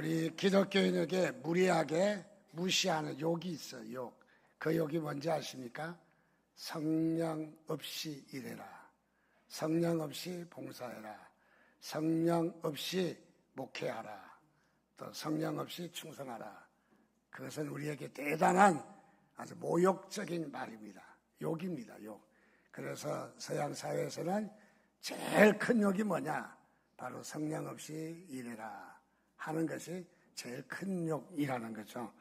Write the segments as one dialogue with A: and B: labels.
A: 우리 기독교인에게 무리하게 무시하는 욕이 있어요. 욕. 그 욕이 뭔지 아십니까? 성령 없이 일해라. 성령 없이 봉사해라. 성령 없이 목회하라. 또 성령 없이 충성하라. 그것은 우리에게 대단한 아주 모욕적인 말입니다. 욕입니다. 욕. 그래서 서양 사회에서는 제일 큰 욕이 뭐냐? 바로 성령 없이 일해라 하는 것이 제일 큰 욕이라는 거죠.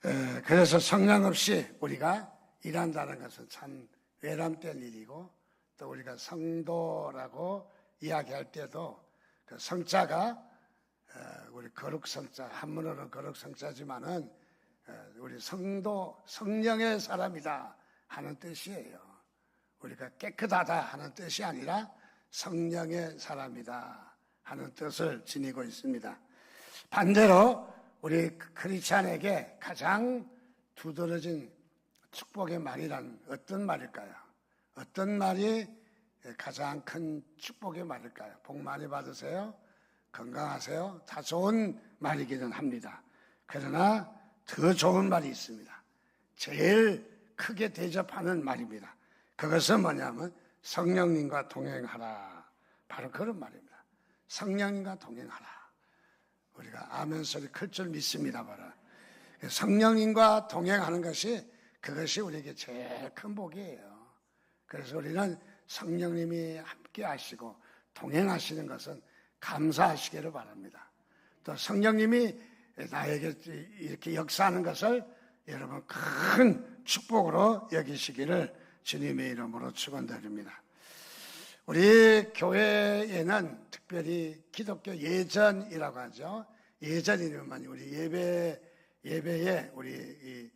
A: 그래서 성령 없이 우리가 일한다는 것은 참 외람된 일이고, 또 우리가 성도라고 이야기할 때도 그 성자가 우리 거룩성자, 한문으로는 거룩성자지만은 우리 성도, 성령의 사람이다 하는 뜻이에요. 우리가 깨끗하다 하는 뜻이 아니라 성령의 사람이다 하는 뜻을 지니고 있습니다. 반대로 우리 크리스찬에게 가장 두드러진 축복의 말이란 어떤 말일까요? 어떤 말이 가장 큰 축복의 말일까요? 복 많이 받으세요. 건강하세요. 다 좋은 말이기는 합니다. 그러나 더 좋은 말이 있습니다. 제일 크게 대접하는 말입니다. 그것은 뭐냐면 성령님과 동행하라. 바로 그런 말입니다. 성령님과 동행하라. 우리가 아멘 소리 클 줄 믿습니다. 바로 성령님과 동행하는 것이, 그것이 우리에게 제일 큰 복이에요. 그래서 우리는 성령님이 함께 하시고 동행하시는 것은 감사하시기를 바랍니다. 또 성령님이 나에게 이렇게 역사하는 것을 여러분 큰 축복으로 여기시기를 주님의 이름으로 축원드립니다. 우리 교회에는 특별히 기독교 예전이라고 하죠. 예전이면 우리 예배에 우리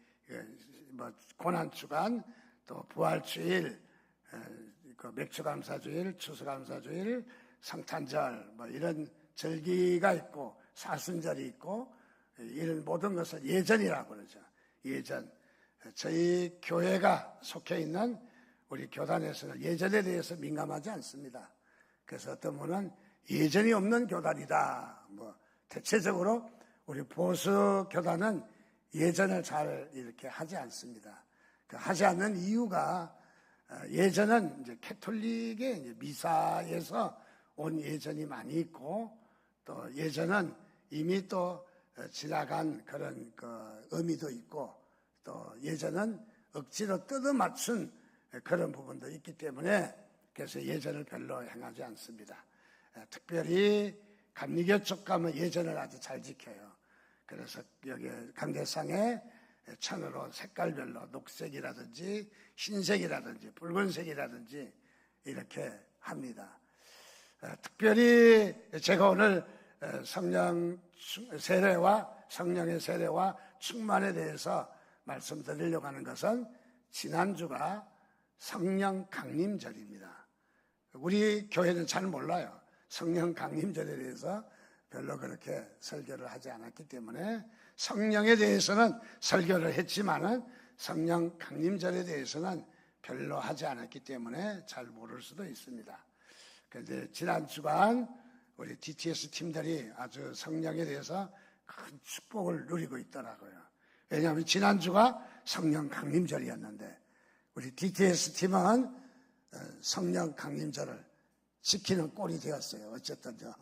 A: 고난주간, 또 부활주일, 맥주감사주일, 추수감사주일, 성탄절 이런 절기가 있고 사순절이 있고 이런 모든 것을 예전이라고 그러죠. 예전. 저희 교회가 속해 있는 우리 교단에서는 예전에 대해서 민감하지 않습니다. 그래서 어떤 분은 예전이 없는 교단이다. 대체적으로 우리 보수 교단은 예전을 잘 이렇게 하지 않습니다. 하지 않는 이유가, 예전은 이제 캐톨릭의 이제 미사에서 온 예전이 많이 있고, 또 예전은 이미 또 지나간 그런 그 의미도 있고, 또 예전은 억지로 뜯어맞춘 그런 부분도 있기 때문에, 그래서 예전을 별로 행하지 않습니다. 특별히 감리교 쪽 가면 예전을 아주 잘 지켜요. 그래서 여기 강대상에 천으로 색깔별로 녹색이라든지 흰색이라든지 붉은색이라든지 이렇게 합니다. 특별히 제가 오늘 성령 세례와 성령의 세례와 충만에 대해서 말씀드리려고 하는 것은, 지난주가 성령 강림절입니다. 우리 교회는 잘 몰라요. 성령 강림절에 대해서 별로 그렇게 설교를 하지 않았기 때문에, 성령에 대해서는 설교를 했지만은 성령 강림절에 대해서는 별로 하지 않았기 때문에 잘 모를 수도 있습니다. 그런데 지난 주간 우리 DTS 팀들이 아주 성령에 대해서 큰 축복을 누리고 있더라고요. 왜냐하면 지난주가 성령 강림절이었는데 우리 DTS 팀은 성령 강림절을 지키는 꼴이 되었어요. 어쨌든요.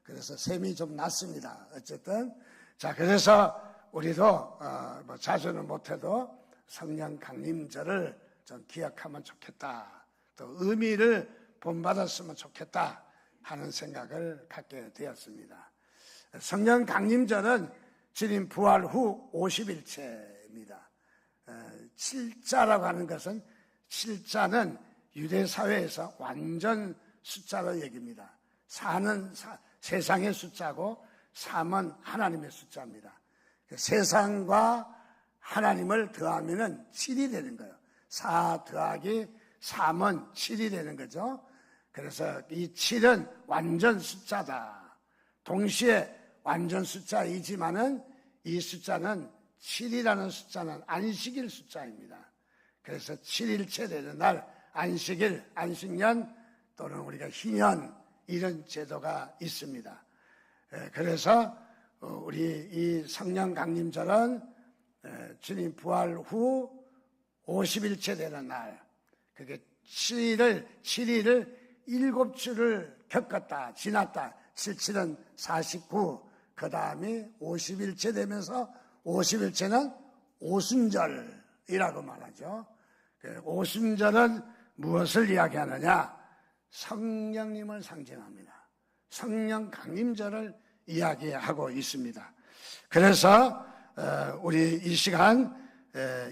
A: 그래서 셈이 좀 났습니다. 어쨌든. 자, 그래서 우리도 자주는 못해도 성령 강림절을 좀 기억하면 좋겠다. 또 의미를 본받았으면 좋겠다 하는 생각을 갖게 되었습니다. 성령 강림절은 주님 부활 후 50일째입니다. 7자라고 하는 것은, 7자는 유대 사회에서 완전 숫자로 얘기합니다. 4는 세상의 숫자고 3은 하나님의 숫자입니다. 세상과 하나님을 더하면 7이 되는 거예요. 4 더하기 3은 7이 되는 거죠. 그래서 이 7은 완전 숫자다. 동시에 완전 숫자이지만은 이 숫자는 7이라는 숫자는 안식일 숫자입니다. 그래서 7일째 되는 날 안식일, 안식년 또는 우리가 희년, 이런 제도가 있습니다. 그래서 우리 이 성령 강림절은 주님 부활 후 50일째 되는 날, 그게 7일을 7주를 겪었다, 지났다. 77은 49, 그 다음에 50일째 되면서 50일째는 오순절이라고 말하죠. 오순절은 무엇을 이야기하느냐? 성령님을 상징합니다. 성령 강림절을 이야기하고 있습니다. 그래서 우리 이 시간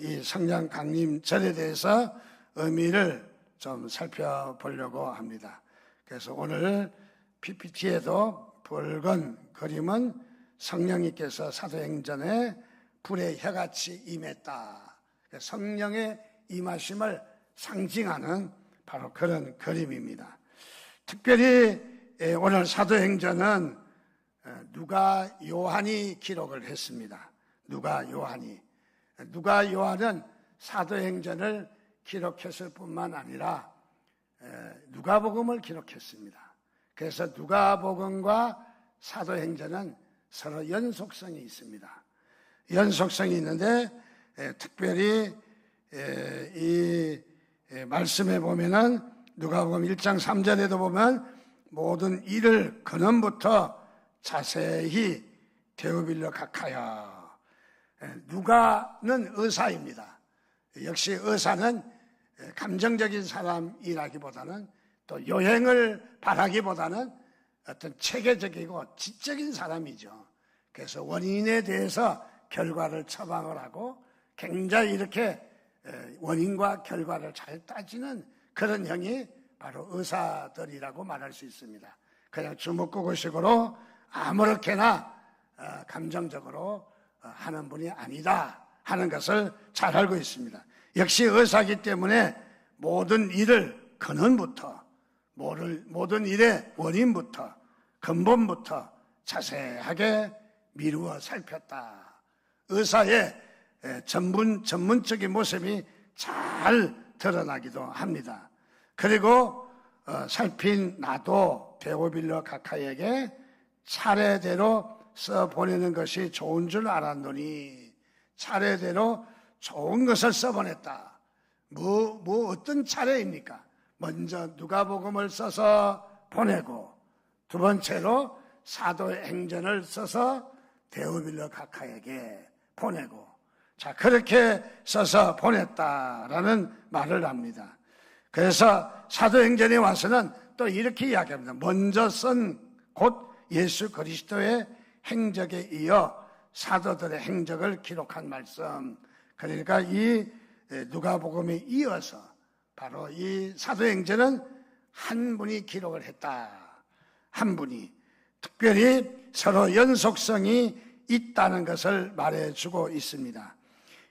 A: 이 성령 강림절에 대해서 의미를 좀 살펴보려고 합니다. 그래서 오늘 PPT에도 붉은 그림은 성령님께서 사도행전에 불의 혀같이 임했다. 성령의 임하심을 상징하는 바로 그런 그림입니다. 특별히 오늘 사도행전은 누가 요한이 기록을 했습니다. 누가 요한은 사도행전을 기록했을 뿐만 아니라 누가복음을 기록했습니다. 그래서 누가복음과 사도행전은 서로 연속성이 있습니다. 연속성이 있는데 특별히 이 말씀에 보면은 누가복음 1장 3절에도 보면 모든 일을 근원부터 자세히 데우빌러 각하여. 누가는 의사입니다. 역시 의사는 감정적인 사람이라기보다는 또 요행을 바라기보다는 어떤 체계적이고 지적인 사람이죠. 그래서 원인에 대해서 결과를 처방을 하고 굉장히 이렇게 원인과 결과를 잘 따지는 그런 형이 바로 의사들이라고 말할 수 있습니다. 그냥 주먹구구식으로 아무렇게나 감정적으로 하는 분이 아니다 하는 것을 잘 알고 있습니다. 역시 의사이기 때문에 모든 일을 근원부터, 모든 일의 원인부터, 근본부터 자세하게 미루어 살폈다. 의사의 전문적인 모습이 잘 드러나기도 합니다. 그리고 살핀 나도 데오빌러 각하에게 차례대로 써보내는 것이 좋은 줄 알았노니. 차례대로 좋은 것을 써보냈다. 어떤 차례입니까? 먼저 누가복음을 써서 보내고, 두 번째로 사도행전을 써서 데오빌러 각하에게 보내고, 자, 그렇게 써서 보냈다라는 말을 합니다. 그래서 사도행전에 와서는 또 이렇게 이야기합니다. 먼저 쓴 곧 예수 그리스도의 행적에 이어 사도들의 행적을 기록한 말씀. 그러니까 이 누가복음에 이어서 바로 이 사도행전은 한 분이 기록을 했다. 한 분이. 특별히 서로 연속성이 있다는 것을 말해주고 있습니다.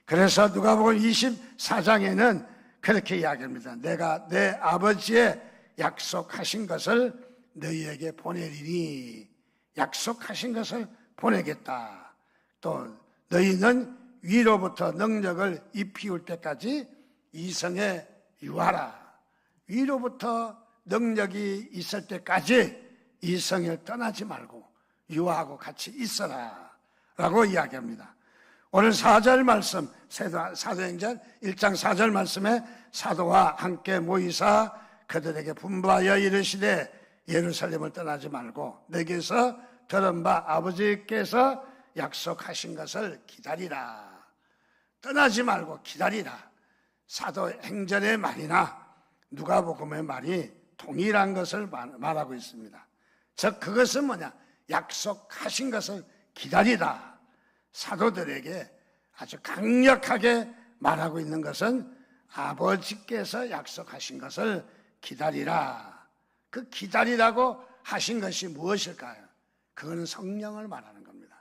A: 그래서 누가복음 24장에는 그렇게 이야기합니다. 내가 내 아버지의 약속하신 것을 너희에게 보내리니. 약속하신 것을 보내겠다. 또 너희는 위로부터 능력을 입히울 때까지 이성에 유하라. 위로부터 능력이 있을 때까지 이성을 떠나지 말고 유하고 같이 있어라 라고 이야기합니다. 오늘 4절 말씀, 사도행전 1장 4절 말씀에 사도와 함께 모이사 그들에게 분부하여 이르시되 예루살렘을 떠나지 말고 내게서 들은 바 아버지께서 약속하신 것을 기다리라. 떠나지 말고 기다리라. 사도행전의 말이나 누가복음의 말이 동일한 것을 말하고 있습니다. 즉 그것은 뭐냐? 약속하신 것을 기다리라. 사도들에게 아주 강력하게 말하고 있는 것은 아버지께서 약속하신 것을 기다리라. 그 기다리라고 하신 것이 무엇일까요? 그거는 성령을 말하는 겁니다.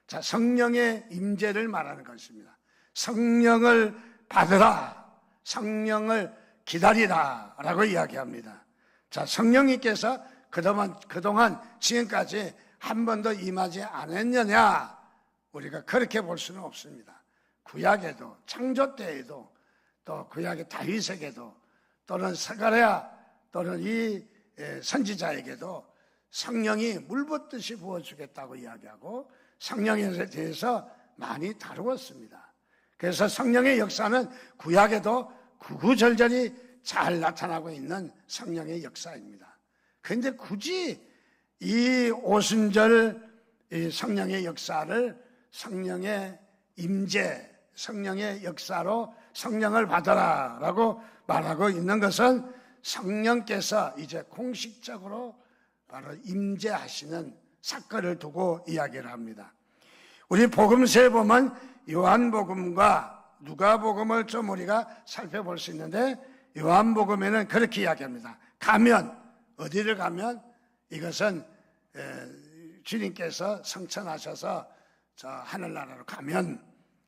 A: 자, 성령의 임재를 말하는 것입니다. 성령을 받으라. 성령을 기다리라 라고 이야기합니다. 자, 성령님께서 그동안 지금까지 한 번도 임하지 않았느냐? 우리가 그렇게 볼 수는 없습니다. 구약에도, 창조 때에도, 또 구약의 다윗에게도, 또는 스가랴, 또는 이 선지자에게도 성령이 물붓듯이 부어주겠다고 이야기하고 성령에 대해서 많이 다루었습니다. 그래서 성령의 역사는 구약에도 구구절절히 잘 나타나고 있는 성령의 역사입니다. 그런데 굳이 이 오순절 이 성령의 역사를 성령의 임재, 성령의 역사로 성령을 받아라 라고 말하고 있는 것은 성령께서 이제 공식적으로 바로 임재하시는 사건을 두고 이야기를 합니다. 우리 복음서에 보면 요한복음과 누가복음을 좀 우리가 살펴볼 수 있는데, 요한복음에는 그렇게 이야기합니다. 가면, 어디를 가면 이것은 주님께서 성천하셔서 저 하늘나라로 가면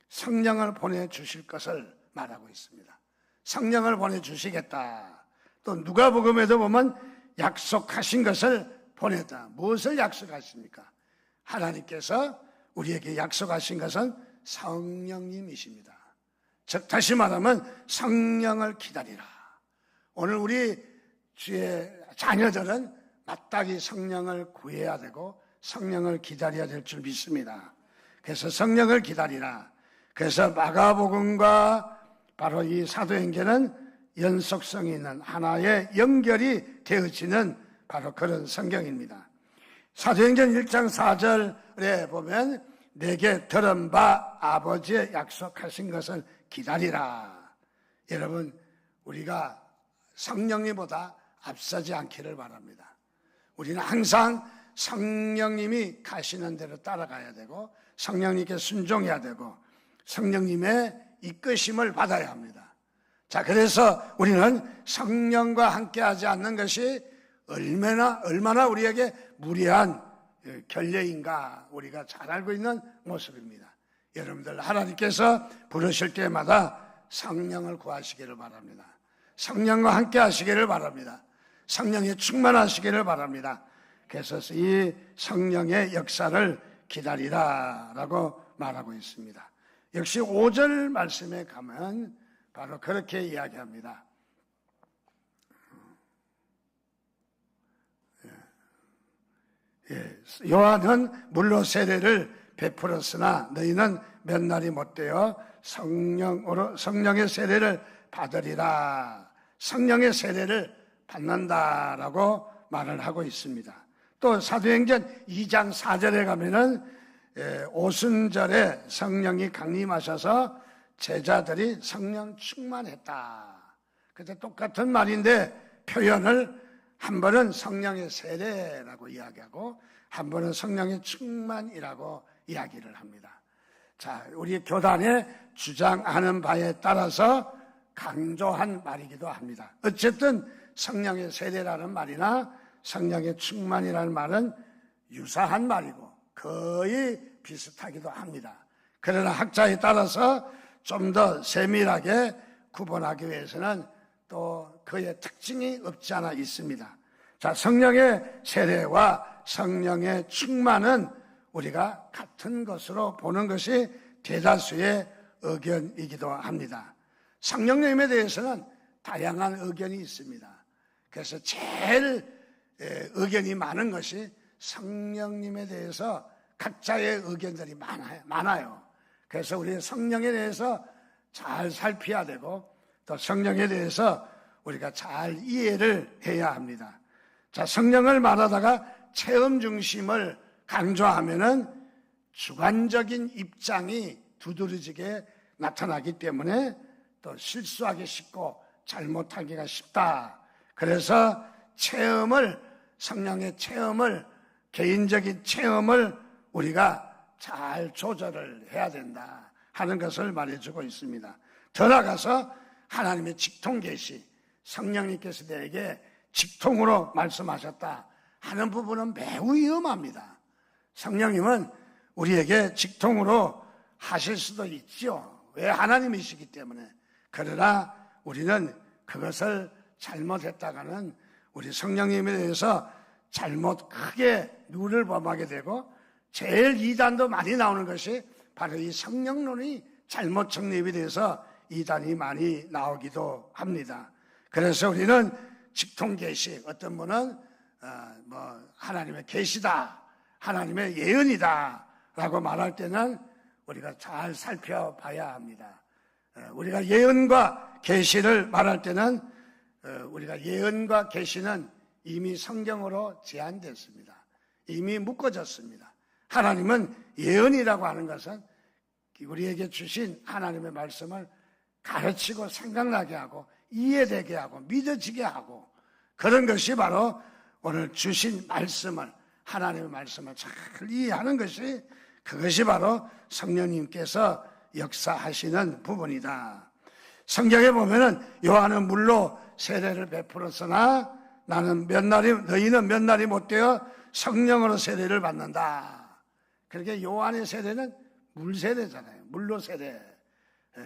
A: 성령을 보내주실 것을 말하고 있습니다. 성령을 보내주시겠다. 또 누가복음에도 보면 약속하신 것을 보냈다. 무엇을 약속하십니까? 하나님께서 우리에게 약속하신 것은 성령님이십니다. 즉 다시 말하면 성령을 기다리라. 오늘 우리 주의 자녀들은 마땅히 성령을 구해야 되고 성령을 기다려야 될 줄 믿습니다. 그래서 성령을 기다리라. 그래서 마가복음과 바로 이 사도행전은 연속성이 있는 하나의 연결이 되어지는 바로 그런 성경입니다. 사도행전 1장 4절에 보면 내게 들은 바 아버지의 약속하신 것을 기다리라. 여러분, 우리가 성령님보다 앞서지 않기를 바랍니다. 우리는 항상 성령님이 가시는 대로 따라가야 되고 성령님께 순종해야 되고 성령님의 이끄심을 받아야 합니다. 자, 그래서 우리는 성령과 함께하지 않는 것이 얼마나 우리에게 무리한 결례인가 우리가 잘 알고 있는 모습입니다. 여러분들, 하나님께서 부르실 때마다 성령을 구하시기를 바랍니다. 성령과 함께 하시기를 바랍니다. 성령에 충만하시기를 바랍니다. 그래서 이 성령의 역사를 기다리라라고 말하고 있습니다. 역시 5절 말씀에 가면 바로 그렇게 이야기합니다. 요한은 물로 세례를 베풀었으나 너희는 몇 날이 못되어 성령의 세례를 받으리라. 성령의 세례를 받는다라고 말을 하고 있습니다. 또 사도행전 2장 4절에 가면은 오순절에 성령이 강림하셔서 제자들이 성령 충만했다. 그때 똑같은 말인데 표현을 한 번은 성령의 세례라고 이야기하고 한 번은 성령의 충만이라고 이야기를 합니다. 자, 우리 교단에 주장하는 바에 따라서 강조한 말이기도 합니다. 어쨌든 성령의 세례라는 말이나 성령의 충만이라는 말은 유사한 말이고 거의 비슷하기도 합니다. 그러나 학자에 따라서 좀 더 세밀하게 구분하기 위해서는 또 그의 특징이 없지 않아 있습니다. 자, 성령의 세례와 성령의 충만은 우리가 같은 것으로 보는 것이 대다수의 의견이기도 합니다. 성령님에 대해서는 다양한 의견이 있습니다. 그래서 제일 의견이 많은 것이 성령님에 대해서 각자의 의견들이 많아요. 그래서 우리 성령에 대해서 잘 살펴야 되고 또 성령에 대해서 우리가 잘 이해를 해야 합니다. 자, 성령을 말하다가 체험 중심을 강조하면은 주관적인 입장이 두드러지게 나타나기 때문에 또 실수하기 쉽고 잘못하기가 쉽다. 그래서 성령의 체험을, 개인적인 체험을 우리가 잘 조절을 해야 된다 하는 것을 말해주고 있습니다. 더 나아가서 하나님의 직통 계시, 성령님께서 내게 직통으로 말씀하셨다 하는 부분은 매우 위험합니다. 성령님은 우리에게 직통으로 하실 수도 있죠. 왜? 하나님이시기 때문에. 그러나 우리는 그것을 잘못했다가는 우리 성령님에 대해서 잘못 크게 누를 범하게 되고 제일 이단도 많이 나오는 것이 바로 이 성령론이 잘못 정립이 돼서 이단이 많이 나오기도 합니다. 그래서 우리는 직통계시, 어떤 분은 하나님의 계시다, 하나님의 예언이다 라고 말할 때는 우리가 잘 살펴봐야 합니다. 우리가 예언과 계시를 말할 때는 우리가 예언과 계시는 이미 성경으로 제한됐습니다. 이미 묶어졌습니다. 하나님은 예언이라고 하는 것은 우리에게 주신 하나님의 말씀을 가르치고 생각나게 하고 이해되게 하고 믿어지게 하고 그런 것이 바로 오늘 주신 말씀을 하나님의 말씀을 잘 이해하는 것이 그것이 바로 성령님께서 역사하시는 부분이다. 성경에 보면은 요한은 물로 세례를 베풀었으나 너희는 몇 날이 못 되어 성령으로 세례를 받는다. 그렇게 요한의 세례는 물세례잖아요. 물로 세례.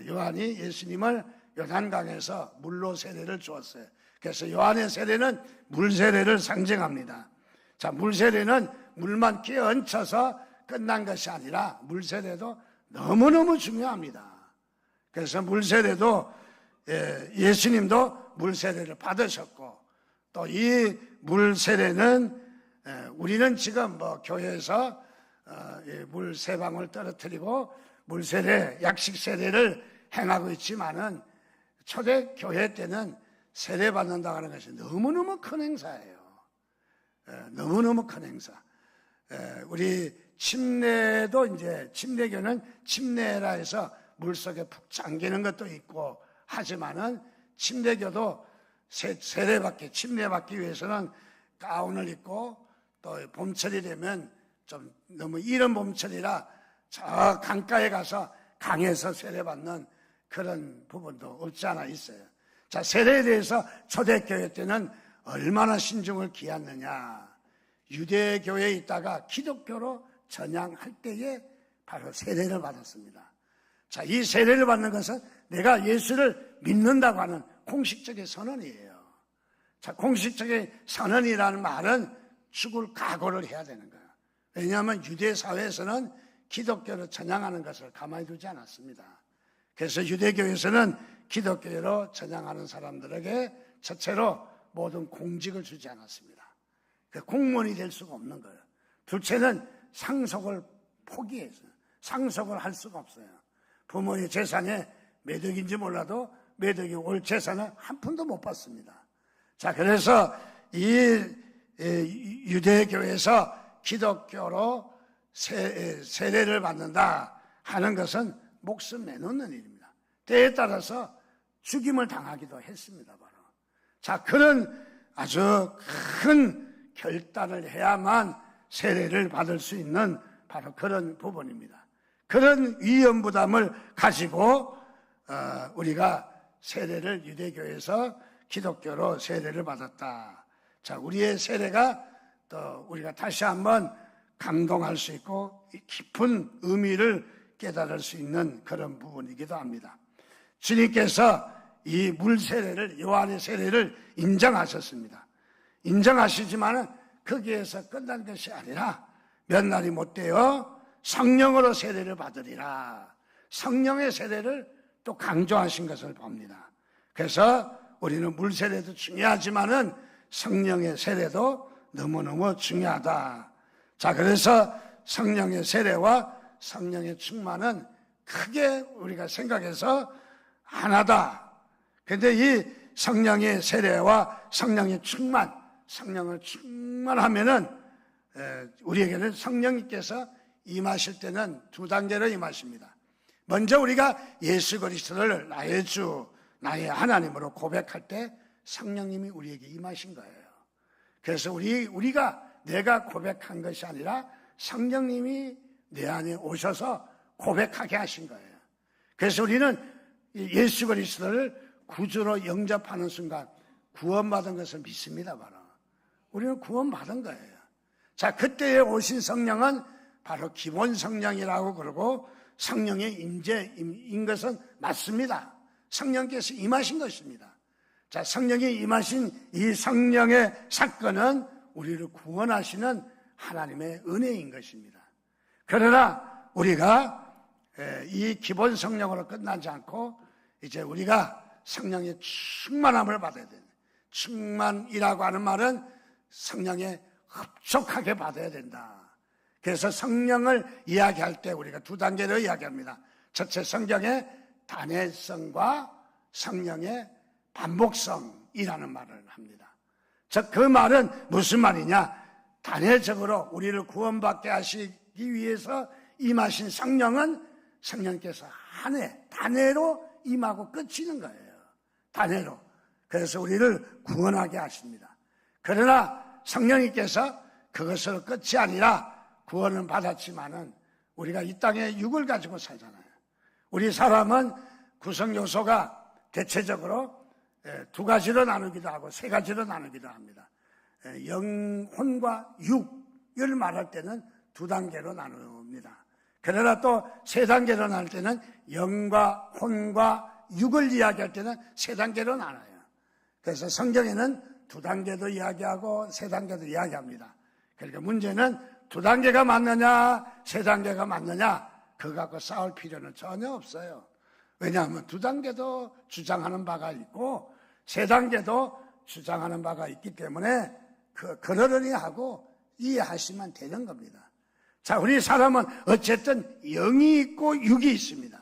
A: 요한이 예수님을 요단강에서 물로 세례를 주었어요. 그래서 요한의 세례는 물세례를 상징합니다. 자, 물세례는 물만 끼얹혀서 끝난 것이 아니라 물세례도 너무너무 중요합니다. 그래서 물세례도 예수님도 물세례를 받으셨고 또 이 물세례는 우리는 지금 교회에서 물 세 방울 떨어뜨리고 물세례, 약식세례를 행하고 있지만은 초대 교회 때는 세례 받는다고 하는 것이 너무너무 큰 행사예요. 너무너무 큰 행사. 우리 침례도 이제 침례교는 침례라 해서 물속에 푹 잠기는 것도 있고 하지만은 침례교도 침례받기 위해서는 가운을 입고 또 봄철이 되면 좀 너무 이른 봄철이라 저 강가에 가서 강에서 세례받는 그런 부분도 없지 않아 있어요. 자, 세례에 대해서 초대교회 때는 얼마나 신중을 기했느냐. 유대교회에 있다가 기독교로 전향할 때에 바로 세례를 받았습니다. 자, 이 세례를 받는 것은 내가 예수를 믿는다고 하는 공식적인 선언이에요. 자, 공식적인 선언이라는 말은 죽을 각오를 해야 되는 거예요. 왜냐하면 유대 사회에서는 기독교로 전향하는 것을 가만히 두지 않았습니다. 그래서 유대교에서는 기독교로 전향하는 사람들에게 첫째로 모든 공직을 주지 않았습니다. 공무원이 될 수가 없는 거예요. 둘째는 상속을 포기했어요. 상속을 할 수가 없어요. 부모의 재산에 매덕인지 몰라도 매덕이 올 재산을 한 푼도 못 받습니다. 자, 그래서 이 유대교에서 기독교로 세례를 받는다 하는 것은 목숨 내놓는 일입니다. 때에 따라서 죽임을 당하기도 했습니다. 바로. 자, 그런 아주 큰 결단을 해야만 세례를 받을 수 있는 바로 그런 부분입니다. 그런 위험 부담을 가지고 우리가 세례를 유대교에서 기독교로 세례를 받았다. 자, 우리의 세례가 또 우리가 다시 한번 감동할 수 있고 깊은 의미를 깨달을 수 있는 그런 부분이기도 합니다. 주님께서 이 물세례를, 요한의 세례를 인정하셨습니다. 인정하시지만은 거기에서 끝난 것이 아니라 몇 날이 못 되어 성령으로 세례를 받으리라. 성령의 세례를 또 강조하신 것을 봅니다. 그래서 우리는 물세례도 중요하지만은 성령의 세례도 너무너무 중요하다. 자, 그래서 성령의 세례와 성령의 충만은 크게 우리가 생각해서 하나다. 근데 이 성령의 세례와 성령의 충만, 성령을 충만하면은 우리에게는 성령님께서 임하실 때는 두 단계로 임하십니다. 먼저 우리가 예수 그리스도를 나의 주, 나의 하나님으로 고백할 때 성령님이 우리에게 임하신 거예요. 그래서 우리가 내가 고백한 것이 아니라 성령님이 내 안에 오셔서 고백하게 하신 거예요. 그래서 우리는 예수 그리스도를 구주로 영접하는 순간 구원받은 것을 믿습니다. 바로 우리는 구원받은 거예요. 자, 그때에 오신 성령은 바로 기본 성령이라고 그러고 성령의 임재인 것은 맞습니다. 성령께서 임하신 것입니다. 자, 성령이 임하신 이 성령의 사건은 우리를 구원하시는 하나님의 은혜인 것입니다. 그러나 우리가 이 기본 성령으로 끝나지 않고 이제 우리가 성령의 충만함을 받아야 된다. 충만이라고 하는 말은 성령에 흡족하게 받아야 된다. 그래서 성령을 이야기할 때 우리가 두 단계로 이야기합니다. 첫째, 성경의 단회성과 성령의 반복성이라는 말을 합니다. 즉, 그 말은 무슨 말이냐? 단회적으로 우리를 구원받게 하시기 위해서 임하신 성령은 성령께서 한 해, 단회로 임하고 끝이는 거예요. 단회로. 그래서 우리를 구원하게 하십니다. 그러나 성령님께서 그것으로 끝이 아니라 구원은 받았지만은 우리가 이 땅에 육을 가지고 살잖아요. 우리 사람은 구성 요소가 대체적으로 두 가지로 나누기도 하고 세 가지로 나누기도 합니다. 영혼과 육을 말할 때는 두 단계로 나눕니다. 그러나 또 세 단계로 나눌 때는 영과 혼과 육을 이야기할 때는 세 단계로 나눠요. 그래서 성경에는 두 단계도 이야기하고 세 단계도 이야기합니다. 그러니까 문제는 두 단계가 맞느냐 세 단계가 맞느냐 그거 갖고 싸울 필요는 전혀 없어요. 왜냐하면 두 단계도 주장하는 바가 있고 세 단계도 주장하는 바가 있기 때문에 그러려니 하고 이해하시면 되는 겁니다. 자, 우리 사람은 어쨌든 영이 있고 육이 있습니다.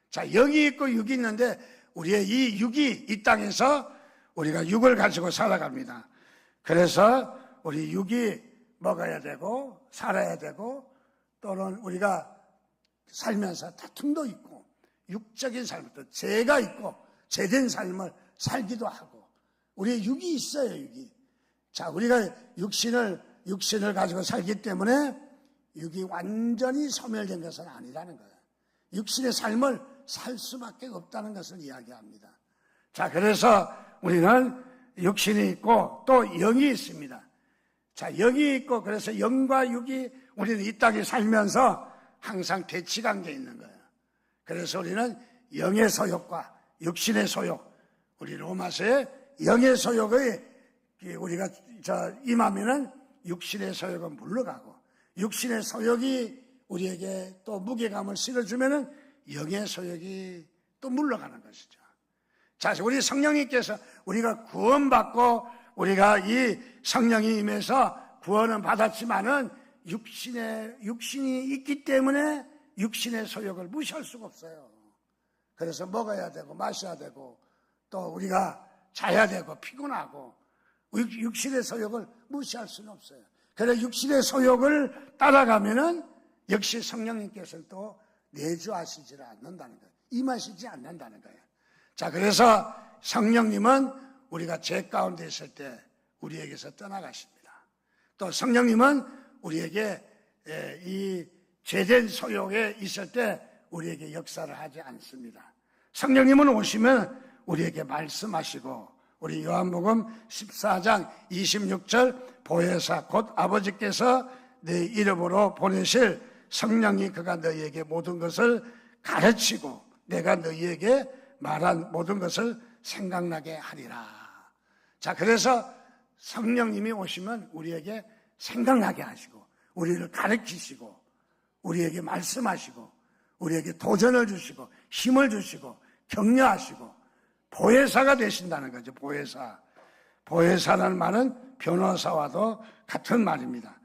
A: 자, 영이 있고 육이 있는데 우리의 이 육이 이 땅에서 우리가 육을 가지고 살아갑니다. 그래서 우리 육이 먹어야 되고 살아야 되고 또는 우리가 살면서 다툼도 있고 육적인 삶도 죄가 있고 죄된 삶을 살기도 하고 우리의 육이 있어요. 육이. 자, 우리가 육신을 가지고 살기 때문에 육이 완전히 소멸된 것은 아니라는 거예요. 육신의 삶을 살 수밖에 없다는 것을 이야기합니다. 자, 그래서 우리는 육신이 있고 또 영이 있습니다. 자, 영이 있고 그래서 영과 육이 우리는 이 땅에 살면서 항상 대치관계에 있는 거예요. 그래서 우리는 영의 소욕과 육신의 소욕, 우리 로마서의 영의 소욕의 우리가 임하면은 육신의 소욕은 물러가고 육신의 소욕이 우리에게 또 무게감을 실어주면은 영의 소욕이 또 물러가는 것이죠. 자, 우리 성령님께서 우리가 구원받고 우리가 이 성령이 임해서 구원은 받았지만은 육신이 있기 때문에 육신의 소욕을 무시할 수가 없어요. 그래서 먹어야 되고 마셔야 되고 또 우리가 자야 되고 피곤하고 육신의 소욕을 무시할 수는 없어요. 그래서 육신의 소욕을 따라가면은 역시 성령님께서는 또 내주하시지 않는다는 거예요. 임하시지 않는다는 거예요. 자, 그래서 성령님은 우리가 죄 가운데 있을 때 우리에게서 떠나가십니다. 또 성령님은 우리에게 이 죄된 소욕에 있을 때 우리에게 역사를 하지 않습니다. 성령님은 오시면 우리에게 말씀하시고 우리 요한복음 14장 26절 보혜사 곧 아버지께서 내 이름으로 보내실 성령이 그가 너희에게 모든 것을 가르치고 내가 너희에게 말한 모든 것을 생각나게 하리라. 자, 그래서 성령님이 오시면 우리에게 생각나게 하시고 우리를 가르치시고 우리에게 말씀하시고 우리에게 도전을 주시고 힘을 주시고 격려하시고 보혜사가 되신다는 거죠. 보혜사라는 말은 변호사와도 같은 말입니다.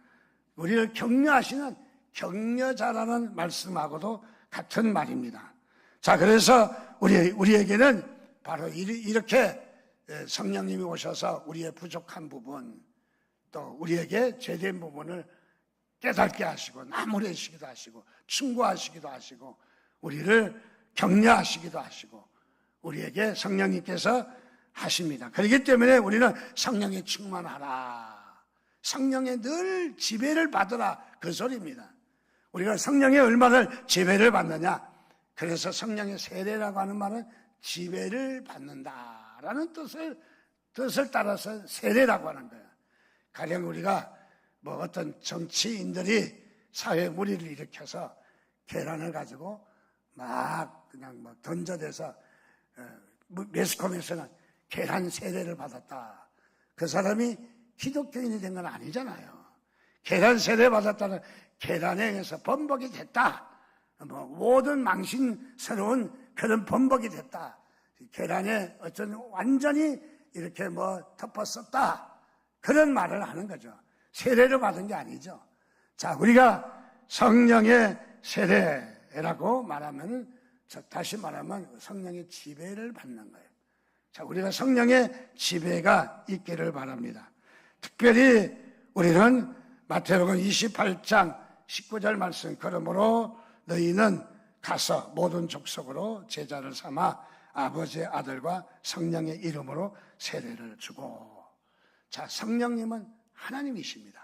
A: 우리를 격려하시는 격려자라는 말씀하고도 같은 말입니다. 자, 그래서 우리에게는 바로 이렇게 성령님이 오셔서 우리의 부족한 부분 또 우리에게 죄된 부분을 깨닫게 하시고 나무래시기도 하시고 충고하시기도 하시고 우리를 격려하시기도 하시고 우리에게 성령님께서 하십니다. 그렇기 때문에 우리는 성령에 충만하라. 성령에 늘 지배를 받으라. 그 소리입니다. 우리가 성령의 얼마나 지배를 받느냐. 그래서 성령의 세례라고 하는 말은 지배를 받는다라는 뜻을 따라서 세례라고 하는 거예요. 가령 우리가 뭐 어떤 정치인들이 사회 물의를 일으켜서 계란을 가지고 막 그냥 막 던져대서 매스컴에서는 계란 세례를 받았다. 그 사람이 기독교인이 된 건 아니잖아요. 계란 세례 받았다는 계란에 의해서 번복이 됐다. 뭐 모든 망신스러운 그런 번복이 됐다. 계란에 어쩐 완전히 이렇게 뭐 덮었었다. 그런 말을 하는 거죠. 세례를 받은 게 아니죠. 자, 우리가 성령의 세례라고 말하면, 다시 말하면 성령의 지배를 받는 거예요. 자, 우리가 성령의 지배가 있기를 바랍니다. 특별히 우리는 마태복음 28장 19절 말씀, 그러므로 너희는 가서 모든 족속으로 제자를 삼아 아버지의 아들과 성령의 이름으로 세례를 주고. 자, 성령님은 하나님이십니다.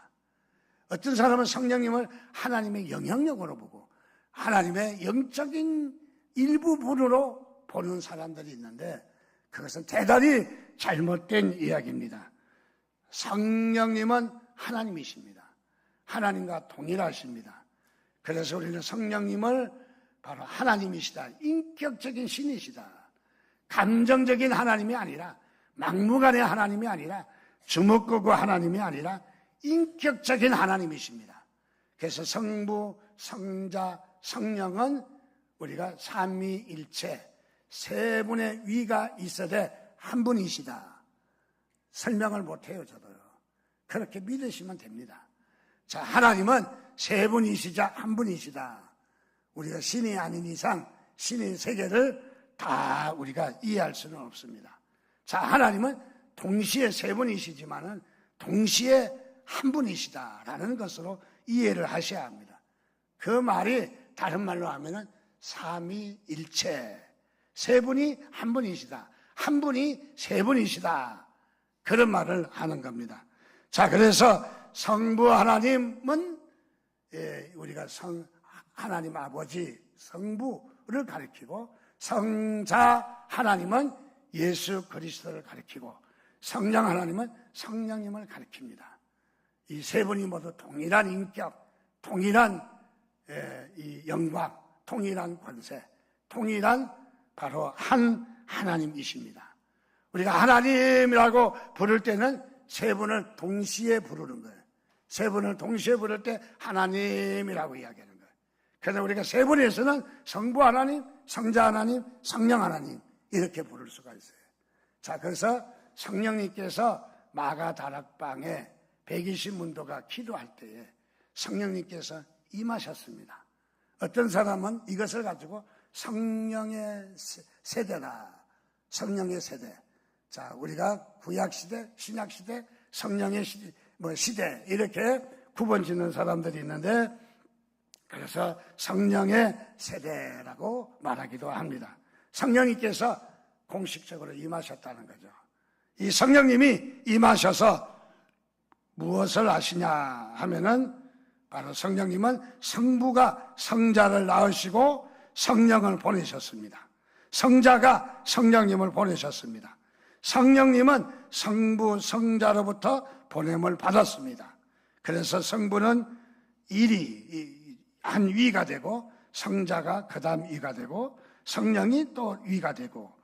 A: 어떤 사람은 성령님을 하나님의 영향력으로 보고 하나님의 영적인 일부분으로 보는 사람들이 있는데, 그것은 대단히 잘못된 이야기입니다. 성령님은 하나님이십니다. 하나님과 동일하십니다. 그래서 우리는 성령님을 바로 하나님이시다, 인격적인 신이시다, 감정적인 하나님이 아니라, 막무가내 하나님이 아니라, 주먹구구 하나님이 아니라 인격적인 하나님이십니다. 그래서 성부, 성자, 성령은 우리가 삼위일체 세 분의 위가 있어되 한 분이시다. 설명을 못해요, 저도요. 그렇게 믿으시면 됩니다. 자, 하나님은 세 분이시자 한 분이시다. 우리가 신이 아닌 이상 신의 세계를 다 우리가 이해할 수는 없습니다. 자, 하나님은 동시에 세 분이시지만은 동시에 한 분이시다라는 것으로 이해를 하셔야 합니다. 그 말이 다른 말로 하면은 삼위일체, 세 분이 한 분이시다, 한 분이 세 분이시다, 그런 말을 하는 겁니다. 자, 그래서 성부 하나님은 우리가 하나님 아버지 성부를 가리키고, 성자 하나님은 예수 그리스도를 가리키고, 성령 하나님은 성령님을 가리킵니다. 이 세 분이 모두 동일한 인격, 동일한 이 영광, 동일한 권세, 동일한 바로 한 하나님이십니다. 우리가 하나님이라고 부를 때는 세 분을 동시에 부르는 거예요. 세 분을 동시에 부를 때 하나님이라고 이야기하는 거예요. 그래서 우리가 세 분에서는 성부 하나님, 성자 하나님, 성령 하나님 이렇게 부를 수가 있어요. 자, 그래서 성령님께서 마가다락방에 120문도가 기도할 때에 성령님께서 임하셨습니다. 어떤 사람은 이것을 가지고 성령의 세대다, 성령의 세대. 자, 우리가 구약시대, 신약시대, 성령의 시대 이렇게 구분 짓는 사람들이 있는데, 그래서 성령의 세대라고 말하기도 합니다. 성령님께서 공식적으로 임하셨다는 거죠. 이 성령님이 임하셔서 무엇을 하시냐 하면은, 바로 성령님은 성부가 성자를 낳으시고 성령을 보내셨습니다. 성자가 성령님을 보내셨습니다. 성령님은 성부, 성자로부터 보냄을 받았습니다. 그래서 성부는 한 위가 되고, 성자가 그 다음 위가 되고, 성령이 또 위가 되고,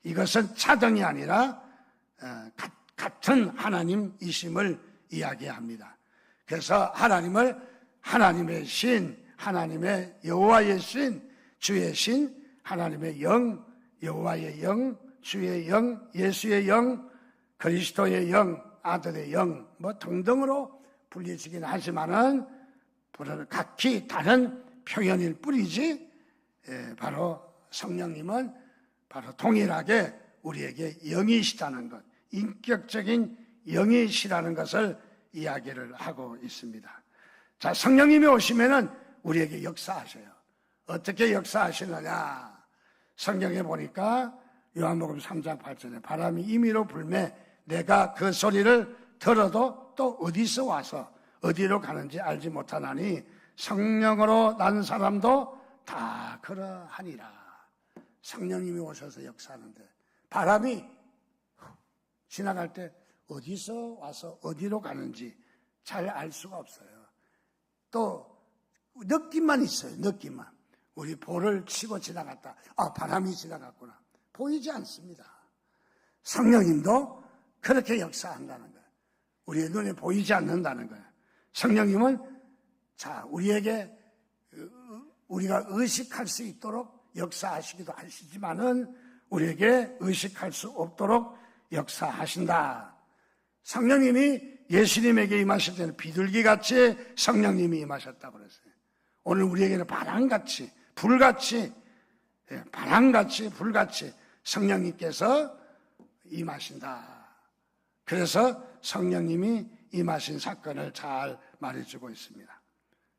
A: 이것은 차등이 아니라 같은 하나님이심을 이야기합니다. 그래서 하나님을 하나님의 신, 하나님의 여호와의 신, 주의 신, 하나님의 영, 여호와의 영, 주의 영, 예수의 영, 그리스도의 영, 아들의 영 등등으로 불리지긴 하지만은 각기 다른 표현일 뿐이지, 바로 성령님은 바로 동일하게 우리에게 영이시다는 것, 인격적인 영이시라는 것을 이야기를 하고 있습니다. 자, 성령님이 오시면은 우리에게 역사하셔요. 어떻게 역사하시느냐? 성경에 보니까 요한복음 3장 8절에 바람이 임의로 불매 내가 그 소리를 들어도 또 어디서 와서 어디로 가는지 알지 못하나니 성령으로 난 사람도 다 그러하니라. 성령님이 오셔서 역사하는데, 바람이 지나갈 때 어디서 와서 어디로 가는지 잘 알 수가 없어요. 또 느낌만 있어요. 느낌만. 우리 볼을 치고 지나갔다, 바람이 지나갔구나. 보이지 않습니다. 성령님도 그렇게 역사한다는 거예요. 우리의 눈에 보이지 않는다는 거예요. 성령님은 우리에게 우리가 의식할 수 있도록 역사하시기도 하시지만은 우리에게 의식할 수 없도록 역사하신다. 성령님이 예수님에게 임하실 때는 비둘기같이 성령님이 임하셨다고 그랬어요. 오늘 우리에게는 바람같이, 불같이, 바람같이, 불같이 성령님께서 임하신다. 그래서 성령님이 임하신 사건을 잘 말해주고 있습니다.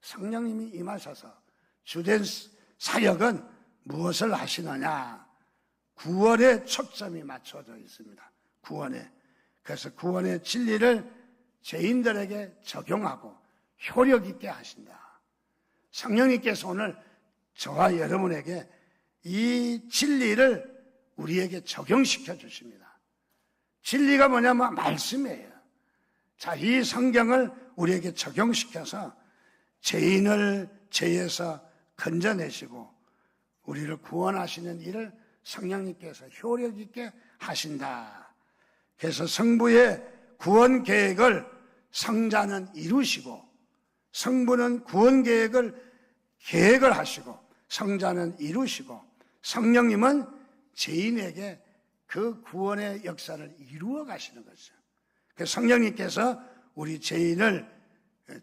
A: 성령님이 임하셔서 주된 사역은 무엇을 하시느냐? 구원에 초점이 맞춰져 있습니다. 구원에. 그래서 구원의 진리를 죄인들에게 적용하고 효력 있게 하신다. 성령님께서 오늘 저와 여러분에게 이 진리를 우리에게 적용시켜 주십니다. 진리가 뭐냐면 말씀이에요. 자, 이 성경을 우리에게 적용시켜서 죄인을 죄에서 건져내시고 우리를 구원하시는 일을 성령님께서 효력 있게 하신다. 그래서 성부의 구원 계획을 성자는 이루시고 성부는 구원 계획을 하시고 성자는 이루시고 성령님은 죄인에게 그 구원의 역사를 이루어 가시는 거죠. 그래서 성령님께서 우리 죄인을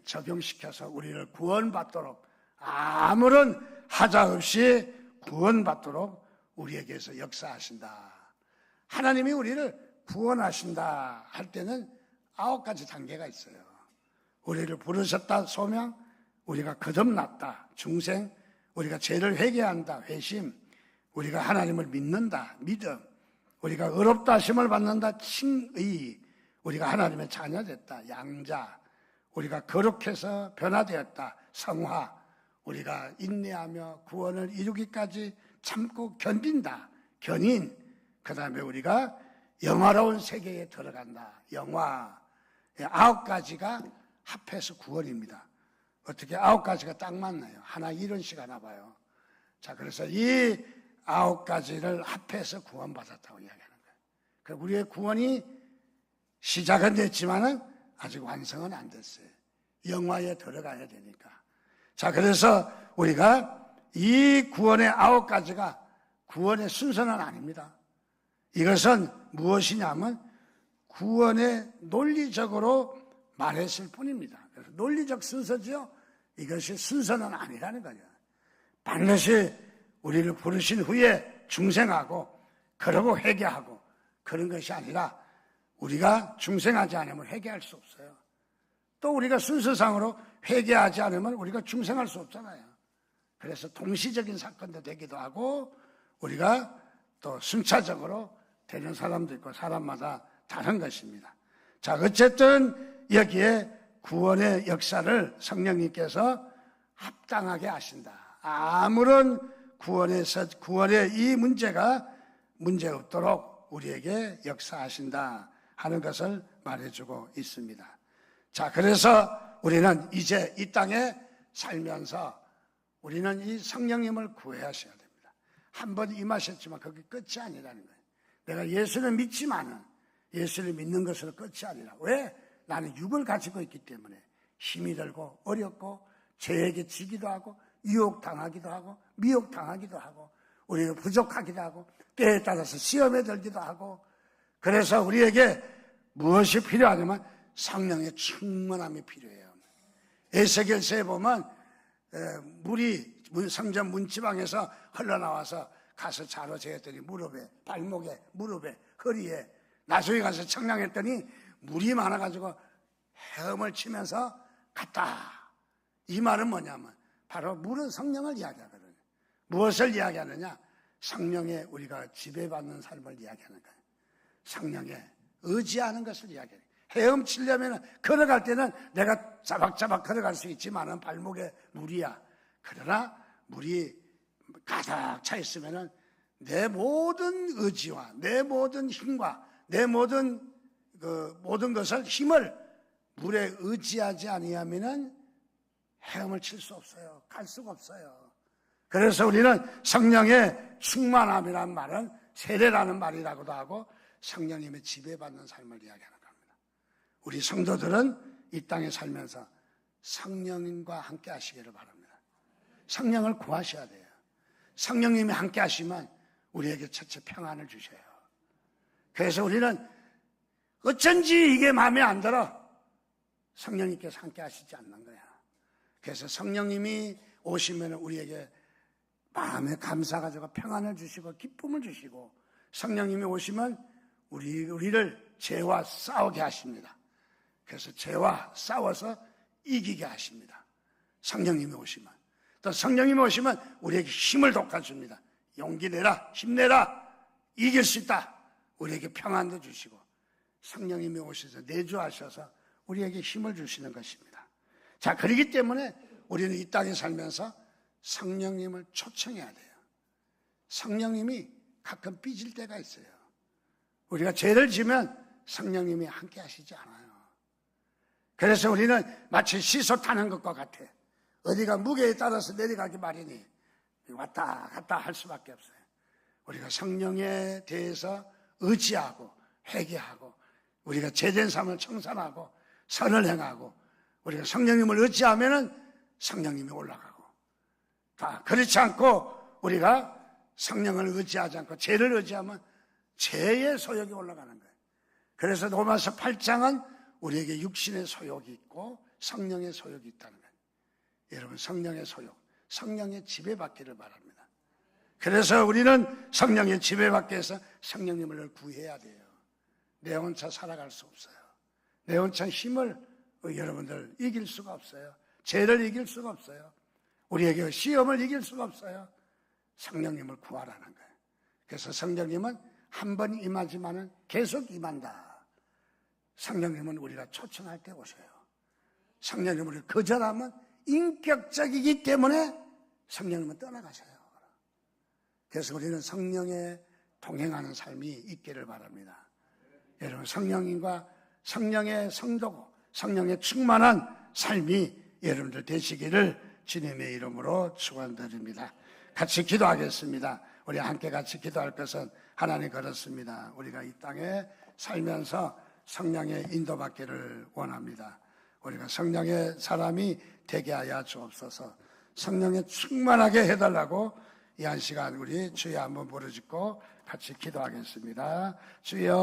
A: 적용시켜서 우리를 구원받도록 아무런 하자 없이 구원받도록 우리에게서 역사하신다. 하나님이 우리를 구원하신다 할 때는 9가지 단계가 있어요. 우리를 부르셨다 소명, 우리가 거듭났다 중생, 우리가 죄를 회개한다 회심, 우리가 하나님을 믿는다 믿음, 우리가 의롭다 하심을 받는다 칭의, 우리가 하나님의 자녀됐다 양자, 우리가 거룩해서 변화되었다 성화, 우리가 인내하며 구원을 이루기까지 참고 견딘다 견인, 그 다음에 우리가 영화로운 세계에 들어간다 영화. 9가지가 합해서 구원입니다. 어떻게 9가지가 딱 맞나요? 하나 이런 식 하나 봐요. 자, 그래서 이 9가지를 합해서 구원받았다고 이야기하는 거예요. 그러니까 우리의 구원이 시작은 됐지만은 아직 완성은 안 됐어요. 영화에 들어가야 되니까. 자, 그래서 우리가 이 구원의 9가지가 구원의 순서는 아닙니다. 이것은 무엇이냐면 구원의 논리적으로 말했을 뿐입니다. 그래서 논리적 순서지요. 이것이 순서는 아니라는 거죠. 반드시 우리를 부르신 후에 중생하고 그러고 회개하고 그런 것이 아니라 우리가 중생하지 않으면 회개할 수 없어요. 또 우리가 순서상으로 회개하지 않으면 우리가 중생할 수 없잖아요. 그래서 동시적인 사건도 되기도 하고 우리가 또 순차적으로 되는 사람도 있고 사람마다 다른 것입니다. 자, 어쨌든 여기에 구원의 역사를 성령님께서 합당하게 하신다. 아무런 구원의 이 문제가 문제 없도록 우리에게 역사하신다 하는 것을 말해주고 있습니다. 자, 그래서 우리는 이제 이 땅에 살면서 우리는 이 성령님을 구해하셔야 됩니다. 한번 임하셨지만 그게 끝이 아니라는 거예요. 내가 예수를 믿지만은 예수를 믿는 것으로 끝이 아니라. 왜? 나는 육을 가지고 있기 때문에 힘이 들고 어렵고 죄에게 지기도 하고 유혹당하기도 하고 미혹당하기도 하고 우리가 부족하기도 하고 때에 따라서 시험에 들기도 하고. 그래서 우리에게 무엇이 필요하냐면 성령의 충만함이 필요해요. 에스겔서에 보면 물이 성전 문지방에서 흘러나와서 가서 자로 재었더니 무릎에, 발목에, 무릎에, 허리에, 나중에 가서 청량했더니 물이 많아가지고 헤엄을 치면서 갔다. 이 말은 뭐냐면 바로 물은 성령을 이야기하거든요. 무엇을 이야기하느냐? 성령에 우리가 지배받는 삶을 이야기하는 거예요. 성령에 의지하는 것을 이야기해요. 헤엄치려면 걸어갈 때는 내가 자박자박 걸어갈 수 있지만은 발목에 물이야. 그러나 물이 가득 차 있으면은 내 모든 의지와 내 모든 힘과 내 모든 것을 힘을 물에 의지하지 아니하면은 헤엄을 칠 수 없어요. 갈 수가 없어요. 그래서 우리는 성령의 충만함이라는 말은 세례라는 말이라고도 하고 성령님의 지배받는 삶을 이야기하는 겁니다. 우리 성도들은 이 땅에 살면서 성령님과 함께 하시기를 바랍니다. 성령을 구하셔야 돼요. 성령님이 함께 하시면 우리에게 첫째 평안을 주셔요. 그래서 우리는 어쩐지 이게 마음에 안 들어. 성령님께서 함께 하시지 않는 거야. 그래서 성령님이 오시면 우리에게 마음에 감사 가지고 평안을 주시고 기쁨을 주시고, 성령님이 오시면 우리를 죄와 싸우게 하십니다. 그래서 죄와 싸워서 이기게 하십니다. 성령님이 오시면. 또 성령님이 오시면 우리에게 힘을 돋궈줍니다. 용기 내라, 힘내라, 이길 수 있다. 우리에게 평안도 주시고, 성령님이 오셔서 내주하셔서 우리에게 힘을 주시는 것입니다. 자, 그렇기 때문에 우리는 이 땅에 살면서 성령님을 초청해야 돼요. 성령님이 가끔 삐질 때가 있어요. 우리가 죄를 지면 성령님이 함께 하시지 않아요. 그래서 우리는 마치 시소 타는 것과 같아. 어디가 무게에 따라서 내려가기 마련이 왔다 갔다 할 수밖에 없어요. 우리가 성령에 대해서 의지하고 회개하고, 우리가 죄된 삶을 청산하고 선을 행하고, 우리가 성령님을 의지하면은 성령님이 올라가고, 다 그렇지 않고 우리가 성령을 의지하지 않고 죄를 의지하면 죄의 소욕이 올라가는 거예요. 그래서 로마서 8장은 우리에게 육신의 소욕이 있고 성령의 소욕이 있다는 거예요. 여러분, 성령의 소욕, 성령의 지배받기를 바랍니다. 그래서 우리는 성령의 지배받기 위해서 성령님을 구해야 돼요. 내 혼자 살아갈 수 없어요. 내 혼자 힘을 여러분들 이길 수가 없어요. 죄를 이길 수가 없어요. 우리에게 시험을 이길 수가 없어요. 성령님을 구하라는 거예요. 그래서 성령님은 한 번 임하지만은 계속 임한다. 성령님은 우리가 초청할 때 오셔요. 성령님을 거절하면 인격적이기 때문에 성령님은 떠나가셔요. 그래서 우리는 성령에 동행하는 삶이 있기를 바랍니다. 여러분, 성령님과 성령의 성도고 성령에 충만한 삶이 여러분들 되시기를 주님의 이름으로 축원드립니다. 같이 기도하겠습니다. 우리 함께 같이 기도할 것은 하나님 그렇습니다. 우리가 이 땅에 살면서 성령의 인도받기를 원합니다. 우리가 성령의 사람이 되게 하여 주옵소서. 성령에 충만하게 해달라고 이 한 시간 우리 주여 한번 부르짖고 같이 기도하겠습니다. 주여.